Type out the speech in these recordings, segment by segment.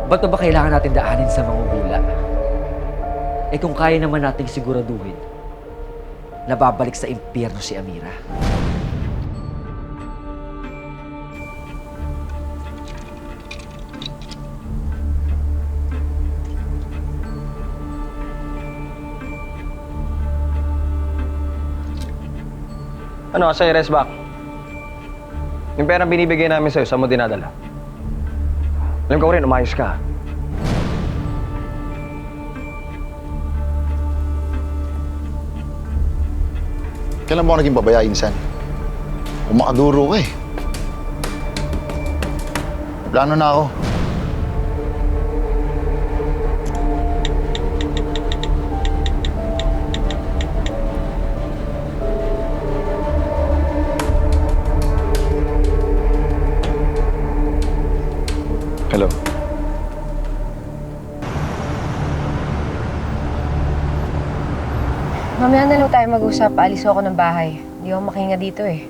Ba't ba kailangan natin daanin sa mangungula? Eh kung kaya naman nating siguraduhin na babalik sa impyerno si Amira. Ano, sa'yo, Resback? Yung perang binibigay namin sa'yo, saan mo dinadala? Alam ko rin, umayos ka. Kailan mo ako naging babaya, Insan? Umakaduro ka eh. Plano na ako. Hello. Mamaya na lang tayo mag-usap. Alis ako ng bahay. Hindi ako makahinga dito eh.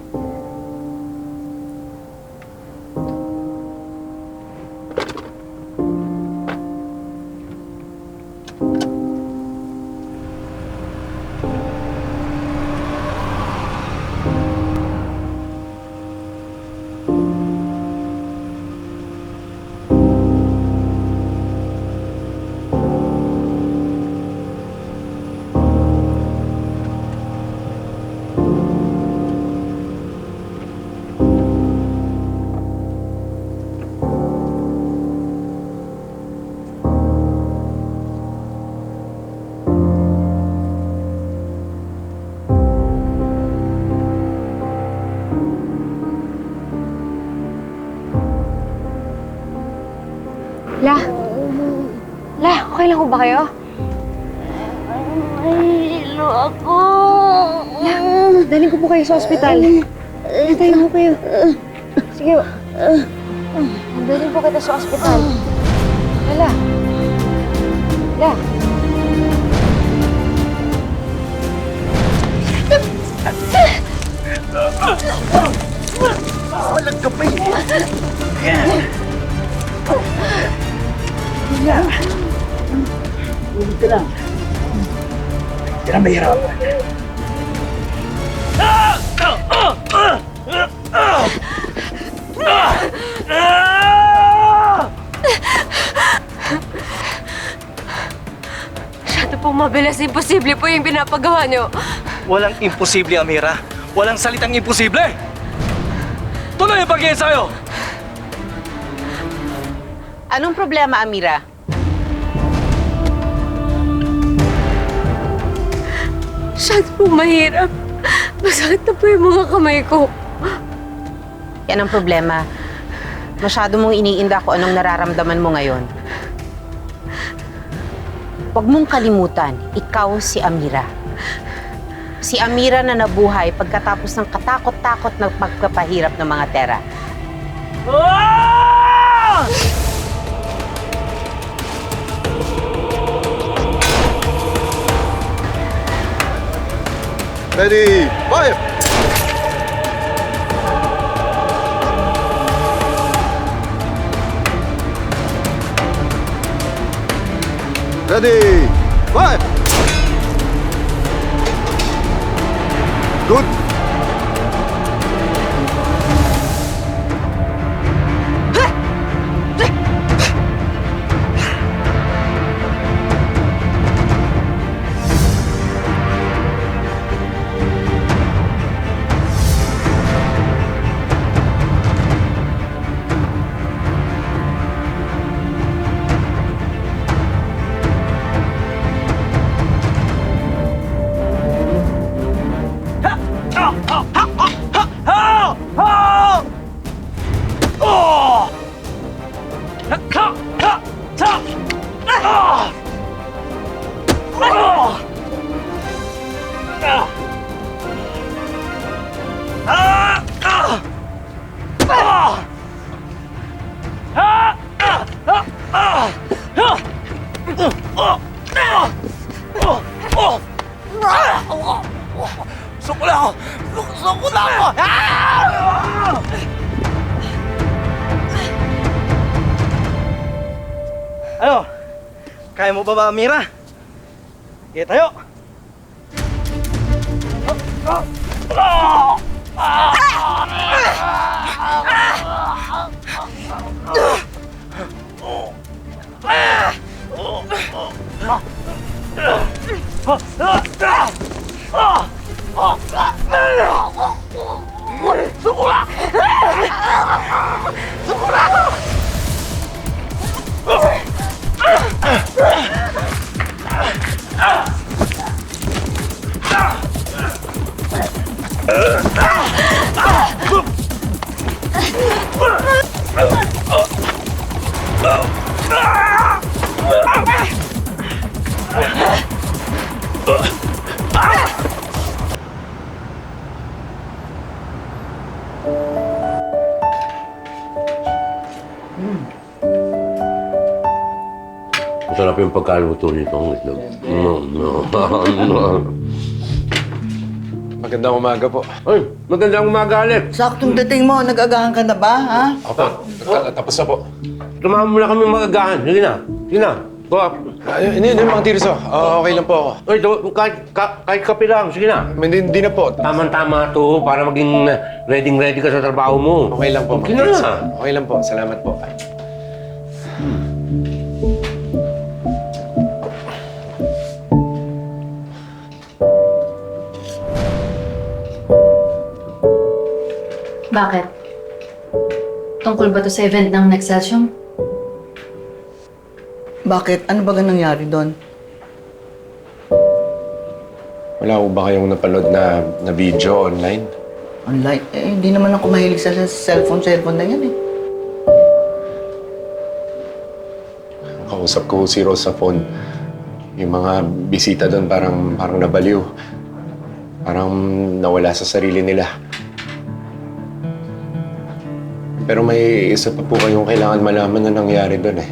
Okay lang ho ba kayo? Mahilo ako. Daling ko po kayo sa ospital. Tayo ho kayo. Sige. Daling po kita sa ospital. Hala. Walang kapay! Ulit ka lang. Hindi na mahirapan. Masyado pong mabilis. Imposible po yung pinapagawa niyo. Walang imposible, Amira. Walang salitang imposible! Tuloy ang pag-iensayo! Anong problema, Amira? Masyado pong mahirap. Masakit na po yung mga kamay ko. Yan ang problema. Masyado mong iniinda kung anong nararamdaman mo ngayon. Huwag mong kalimutan, ikaw si Amira. Si Amira na nabuhay pagkatapos ng katakot-takot na pagpapahirap ng mga Tera. Ready, fire! Ready, fire! Good! Ano? Kaya mo ba, Amira? Sige tayo! Masarap yung pagkaluto nitong itlog. Magandang umaga po. Ay, magandang umaga, Alex. Saktong dating mo, nag-agahan ka na ba, ha? Opo, tapos na po. Tumama mo na kami magagahan. Sige na. Sige na. Go up. Hindi, mga tiriso. Okay lang po ako. Ay, kahit kape lang. Sige na. Hindi na po. Tama-tama to para maging ready ka sa trabaho mo. Okay lang po, Okay Mang Tirso. na. Okay lang po. Salamat po. Bakit? Tungkol ba to sa event ng Nexcelsior? Bakit? Ano ba nangyari doon? Wala po ba kayong napanood na video online? Online? Eh, hindi naman ako mahilig sa cellphone na yan eh. Kausap ko si Rose sa phone. Yung mga bisita doon parang nabaliw. Parang nawala sa sarili nila. Pero may isa pa po kayong kailangan malaman na nangyari doon eh.